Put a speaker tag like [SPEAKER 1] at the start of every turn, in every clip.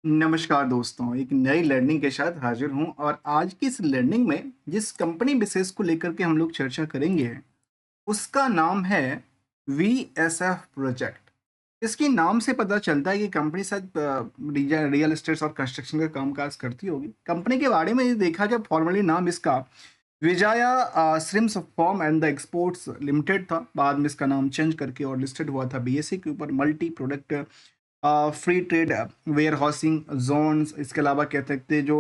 [SPEAKER 1] नमस्कार दोस्तों, एक नई लर्निंग के साथ हाजिर हूं और आज की इस लर्निंग में जिस कंपनी विशेष को लेकर के हम लोग चर्चा करेंगे, उसका नाम है वीएसएफ प्रोजेक्ट। इसके नाम से पता चलता है कि कंपनी शायद रियल एस्टेट और कंस्ट्रक्शन का कामकाज करती होगी। कंपनी के बारे में ये देखा जाए, फॉर्मली नाम इसका Vijaya shrimps form and the exports limited था। बाद में इसका नाम चेंज करके और लिस्टेड हुआ था बीएसई के ऊपर multi product free trade warehousing zones. इसके अलावा कह सकते हैं जो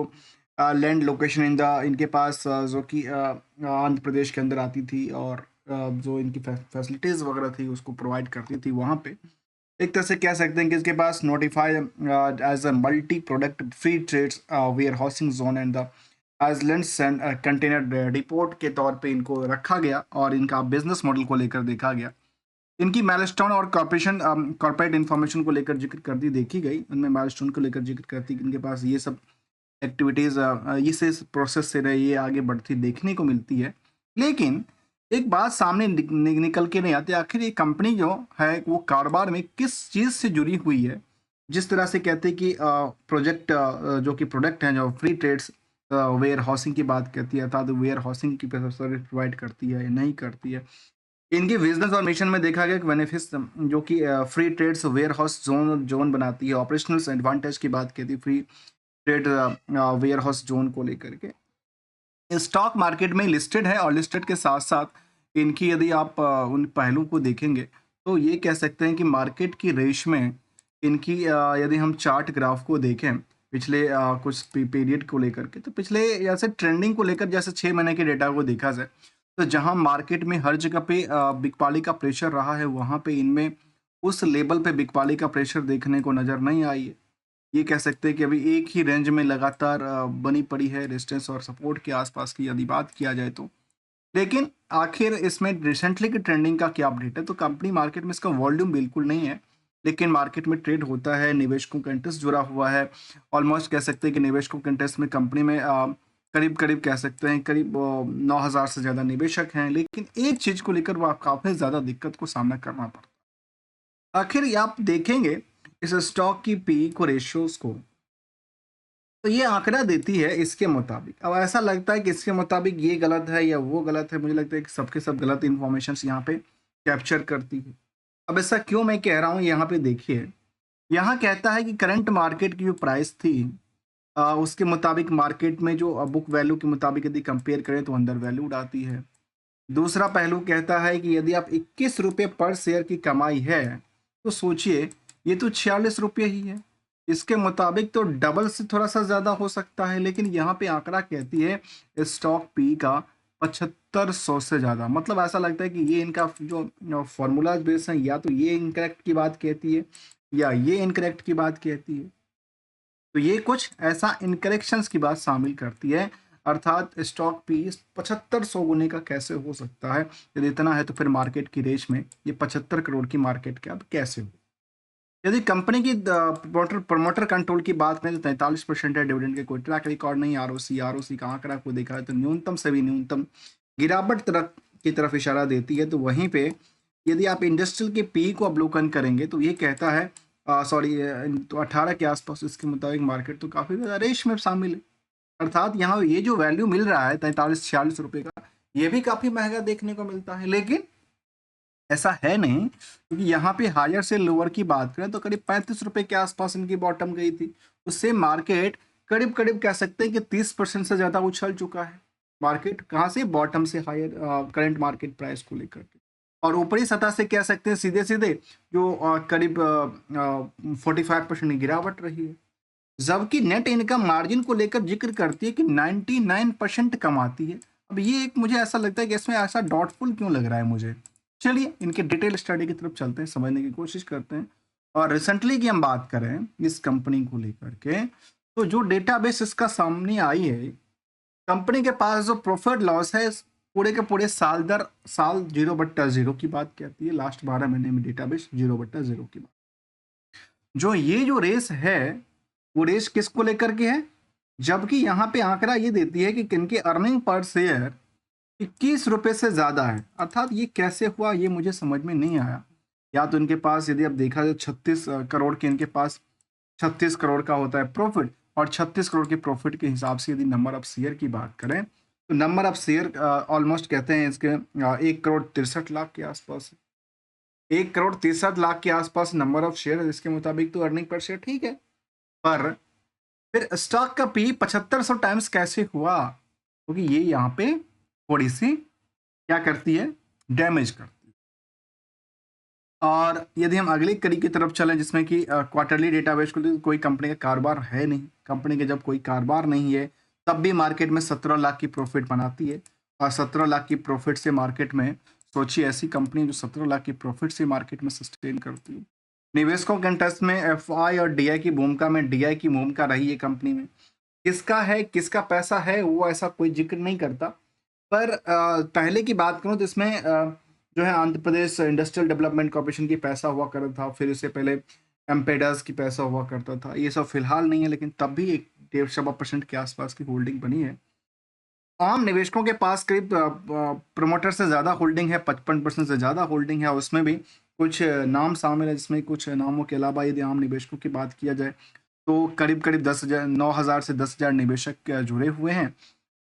[SPEAKER 1] लैंड लोकेशन इनके पास जो कि आंध्र प्रदेश के अंदर आती थी और जो इनकी फैसिलिटीज़ वगैरह थी उसको प्रोवाइड करती थी वहाँ पे। एक तरह से कह सकते हैं कि इसके पास notified as a multi product free trades warehousing zone and the islands and container depot के तौर पे इनको रखा गया और इनका बिजनेस मॉडल को लेकर देखा गया। इनकी माइलस्टोन और कॉर्पोरेट इन्फॉर्मेशन को लेकर जिक्र कर दी देखी गई। उनमें माइलस्टोन को लेकर जिक्र करती कि इनके पास ये सब एक्टिविटीज़ इस प्रोसेस से रही ये आगे बढ़ती देखने को मिलती है। लेकिन एक बात सामने निकल के नहीं आती, आखिर ये कंपनी जो है वो कारोबार में किस चीज़ से जुड़ी हुई है। जिस तरह से कहते हैं कि प्रोजेक्ट जो कि प्रोडक्ट हैं जो फ्री ट्रेड्स वेयर हाउसिंग की बात करती है, अर्थात वेयर हाउसिंग की सर्विस प्रोवाइड करती है या नहीं करती है। इनके बिजनेस और मिशन में देखा गया कि बेनिफिट्स जो कि free trades warehouse zone zone बनाती है। ऑपरेशनल एडवांटेज की बात की थी free trade warehouse zone को लेकर के स्टॉक मार्केट में लिस्टेड है और लिस्टेड के साथ साथ इनकी यदि आप उन पहलू को देखेंगे तो ये कह सकते हैं कि मार्केट की रेश में इनकी यदि हम चार्ट ग्राफ को देखें पिछले कुछ पीरियड को लेकर के, तो पिछले जैसे ट्रेंडिंग को लेकर जैसे 6 महीने के डेटा को देखा जाए तो जहां मार्केट में हर जगह पे बिकवाली का प्रेशर रहा है वहां पे इनमें उस लेवल पे बिकवाली का प्रेशर देखने को नजर नहीं आई है। ये कह सकते हैं कि अभी एक ही रेंज में लगातार बनी पड़ी है रेजिस्टेंस और सपोर्ट के आसपास की यदि बात किया जाए तो। लेकिन आखिर इसमें रिसेंटली की ट्रेंडिंग का क्या अपडेट है, तो कंपनी मार्केट में इसका वॉल्यूम बिल्कुल नहीं है, लेकिन मार्केट में ट्रेड होता है, निवेशकों का इंटरेस्ट जुड़ा हुआ है। ऑलमोस्ट कह सकते हैं कि निवेशकों के इंटरेस्ट में कंपनी में करीब करीब कह सकते हैं करीब 9,000 से ज़्यादा निवेशक हैं। लेकिन एक चीज़ को लेकर वो काफ़ी ज़्यादा दिक्कत को सामना करना पड़ता है। आखिर ये आप देखेंगे इस स्टॉक की पी को रेशियोज को, तो ये आंकड़ा देती है इसके मुताबिक। अब ऐसा लगता है कि इसके मुताबिक ये गलत है या वो गलत है, मुझे लगता है कि सबके सब गलत इन्फॉर्मेशन यहाँ पे कैप्चर करती है। अब ऐसा क्यों मैं कह रहा हूँ, यहाँ पे देखिए, यहाँ कहता है कि करंट मार्केट की जो प्राइस थी उसके मुताबिक मार्केट में जो बुक वैल्यू के मुताबिक यदि कंपेयर करें तो अंडर वैल्यूड आती है। दूसरा पहलू कहता है कि यदि आप 21 रुपये पर शेयर की कमाई है तो सोचिए ये तो 46 रुपये ही है। इसके मुताबिक तो डबल से थोड़ा सा ज़्यादा हो सकता है, लेकिन यहाँ पे आंकड़ा कहती है स्टॉक पी का 7500 से ज़्यादा। मतलब ऐसा लगता है कि ये इनका जो फॉर्मूलाज बेस है या तो ये इनकरेक्ट की बात कहती है या ये इनकरेक्ट की बात कहती है। तो ये कुछ ऐसा इनकरेक्शंस की बात शामिल करती है, अर्थात स्टॉक पी 7500 गुने का कैसे हो सकता है। यदि इतना है तो फिर मार्केट की रेंज में ये 75 करोड़ की मार्केट कैप कैसे हो। यदि कंपनी की प्रमोटर प्रमोटर कंट्रोल की बात करें तो 43% है। डिविडेंड के कोई ट्रैक रिकॉर्ड नहीं। आरओसी का आंकड़ा को देखा है तो न्यूनतम से भी न्यूनतम गिरावट तरफ की तरफ इशारा देती है। तो वहीं पे यदि आप इंडस्ट्रियल के पी को अवलोकन करेंगे तो ये कहता है सॉरी तो 18 के आसपास इसके मुताबिक मार्केट तो काफ़ी ज़्यादा रेश में शामिल है। अर्थात यहाँ ये जो वैल्यू मिल रहा है 43-46 रुपये का, ये भी काफ़ी महंगा देखने को मिलता है। लेकिन ऐसा है नहीं, क्योंकि यहाँ पे हायर से लोअर की बात करें तो करीब 35 रुपये के आसपास इनकी बॉटम गई थी। उससे मार्केट करीब करीब कह सकते हैं कि 30% से ज़्यादा उछल चुका है। मार्केट कहाँ से, बॉटम से हायर करंट मार्केट प्राइस को लेकर के। और ऊपरी सतह से कह सकते हैं सीधे सीधे जो करीब 45% गिरावट रही है। जबकि नेट इनकम मार्जिन को लेकर जिक्र करती है कि 99% कमाती है। अब ये एक मुझे ऐसा लगता है कि इसमें ऐसा डाउटफुल क्यों लग रहा है मुझे। चलिए इनके डिटेल स्टडी की तरफ चलते हैं, समझने की कोशिश करते हैं। और रिसेंटली की हम बात करें इस कंपनी को लेकर के, तो जो डेटाबेस इसका सामने आई है, कंपनी के पास जो प्रॉफिट लॉस है पूरे के पूरे साल दर साल 0/0 की बात कहती है। लास्ट 12 महीने में डेटाबेस 0/0 की बात। जो ये जो रेस है वो रेस किसको लेकर के है, जबकि यहाँ पे आंकड़ा ये देती है कि किनके अर्निंग पर शेयर 21 रुपये से ज़्यादा है। अर्थात ये कैसे हुआ ये मुझे समझ में नहीं आया। या तो इनके पास यदि आप देखा जाए 36 करोड़ के इनके पास 36 करोड़ का होता है प्रॉफिट, और 36 करोड़ के प्रॉफिट के हिसाब से यदि नंबर ऑफ शेयर की बात करें तो नंबर ऑफ शेयर ऑलमोस्ट कहते हैं इसके 1,63,00,000 के आसपास है। 1,63,00,000 के आसपास नंबर ऑफ शेयर, इसके मुताबिक तो अर्निंग पर शेयर ठीक है, पर फिर स्टॉक का पी 7500 टाइम्स कैसे हुआ? क्योंकि ये यहाँ पे थोड़ी सी क्या करती है, डैमेज करती है। और यदि हम अगली कड़ी की तरफ चलें जिसमें कि क्वार्टरली डेटाबेस को, तो कोई कंपनी का कारोबार है नहीं, कंपनी के जब कोई कारोबार नहीं है तब भी मार्केट में 17 लाख की प्रॉफिट बनाती है, और 17 लाख की प्रॉफिट से मार्केट में, सोचिए ऐसी कंपनी जो 17 लाख की प्रॉफिट से मार्केट में सस्टेन करती है। निवेशकों के इंटरेस्ट में एफआई और डीआई की भूमिका में, डीआई की भूमिका रही है कंपनी में। किसका है, किसका पैसा है, वो ऐसा कोई जिक्र नहीं करता। पर पहले की बात करूं तो इसमें जो है Andhra Pradesh industrial development corporation की पैसा हुआ करता था, फिर इससे पहले एम्पेडस की पैसा हुआ करता था। ये सब फिलहाल नहीं है, लेकिन तब भी 1.5% के आसपास की होल्डिंग बनी है। आम निवेशकों के पास करीब प्रमोटर से ज़्यादा होल्डिंग है, 55% से ज़्यादा होल्डिंग है। उसमें भी कुछ नाम शामिल है, जिसमें कुछ नामों के अलावा यदि आम निवेशकों की बात किया जाए तो करीब करीब 10,000 9,000 से 10,000 निवेशक जुड़े हुए हैं।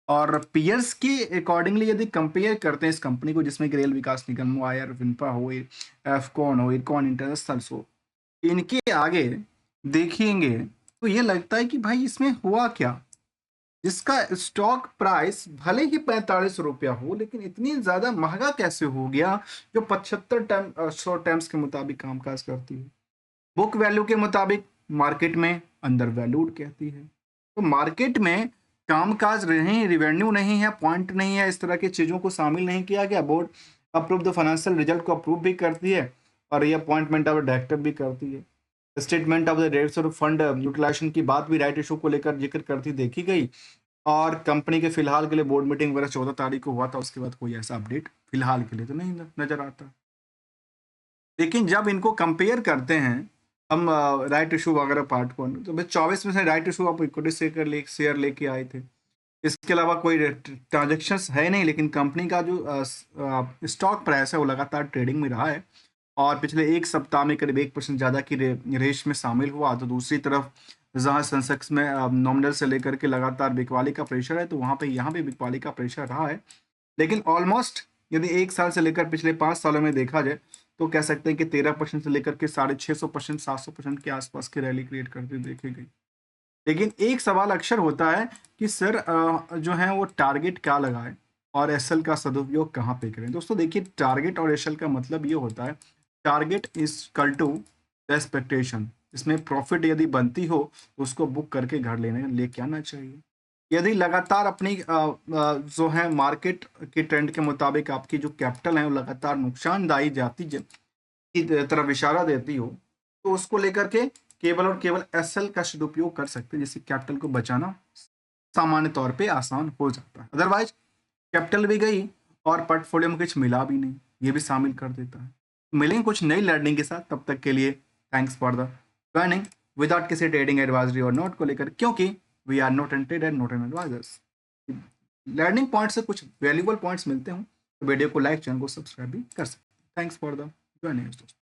[SPEAKER 1] और पीयर्स के अकॉर्डिंगली यदि कंपेयर करते हैं इस कंपनी को, जिसमें कि रेल विकास निगम हो, आयर विनपा हो, एफकॉन हो, इरकॉन इंटरनेशनल हो, इनके आगे देखेंगे तो ये लगता है कि भाई इसमें हुआ क्या, जिसका स्टॉक प्राइस भले ही 45 रुपया हो, लेकिन इतनी ज्यादा महंगा कैसे हो गया, जो 75 टाइम 100 टाइम्स के मुताबिक कामकाज करती है। बुक वैल्यू के मुताबिक मार्केट में अंडर वैल्यूड कहती है। तो मार्केट में कामकाज नहीं, रिवेन्यू नहीं है, पॉइंट नहीं है, इस तरह की चीज़ों को शामिल नहीं किया गया। Board approve the financial result को अप्रूव भी करती है, और ये अपॉइंटमेंट ऑफ डायरेक्टर भी करती है। स्टेटमेंट ऑफ द रेट्स और फंड यूटिलाइजेशन की बात भी राइट इशू को लेकर जिक्र करती देखी गई। और कंपनी के फिलहाल के लिए बोर्ड मीटिंग वगैरह 14 तारीख को हुआ था, उसके बाद कोई ऐसा अपडेट फिलहाल के लिए तो नहीं नजर आता। लेकिन जब इनको कंपेयर करते हैं हम राइट इशू वगैरह पार्ट को, तो भाई 24 में से राइट इशू आप इक्विटी शेयर लेके आए थे। इसके अलावा कोई ट्रांजेक्शन्स है नहीं, लेकिन कंपनी का जो स्टॉक प्राइस है वो लगातार ट्रेडिंग में रहा है, और पिछले एक सप्ताह में करीब 1% ज़्यादा की रेस में शामिल हुआ। तो दूसरी तरफ जहाँ सेंसेक्स में नॉमिनल से लेकर के लगातार बिकवाली का प्रेशर है, तो वहाँ पे यहाँ पे बिकवाली का प्रेशर रहा है। लेकिन ऑलमोस्ट यदि 1 साल से लेकर पिछले 5 सालों में देखा जाए तो कह सकते हैं कि 13% से लेकर के 650%, 700% के आसपास की रैली क्रिएट करती देखी गई। लेकिन एक सवाल अक्सर होता है कि सर जो है वो टारगेट क्या लगाए और एसएल का सदुपयोग कहाँ पे करें। दोस्तों देखिए, टारगेट और एसएल का मतलब ये होता है, टारगेट इज कल टू एक्सपेक्टेशन। इसमें प्रॉफिट यदि बनती हो तो उसको बुक करके घर लेके आना चाहिए। यदि लगातार अपनी जो है मार्केट के ट्रेंड के मुताबिक आपकी जो कैपिटल है वो लगातार नुकसानदायी जाती की तरफ इशारा देती हो, तो उसको लेकर के केवल और केवल एसएल का सदुपयोग कर सकते हैं, जिससे कैपिटल को बचाना सामान्य तौर पे आसान हो जाता है। अदरवाइज कैपिटल भी गई और पोर्टफोलियो में कुछ मिला भी नहीं, ये भी शामिल कर देता है। मिलेंगे कुछ नई लर्निंग के साथ, तब तक के लिए thanks for the joining without किसी ट्रेडिंग एडवाइजरी और नोट को लेकर, क्योंकि we are not an trader, not an advisors. Learning point से कुछ वैल्यूबल पॉइंट्स मिलते हों तो वीडियो को लाइक, चैनल को सब्सक्राइब भी कर सकते हैं। थैंक्स फॉर द ज्वाइनिंग दोस्तों।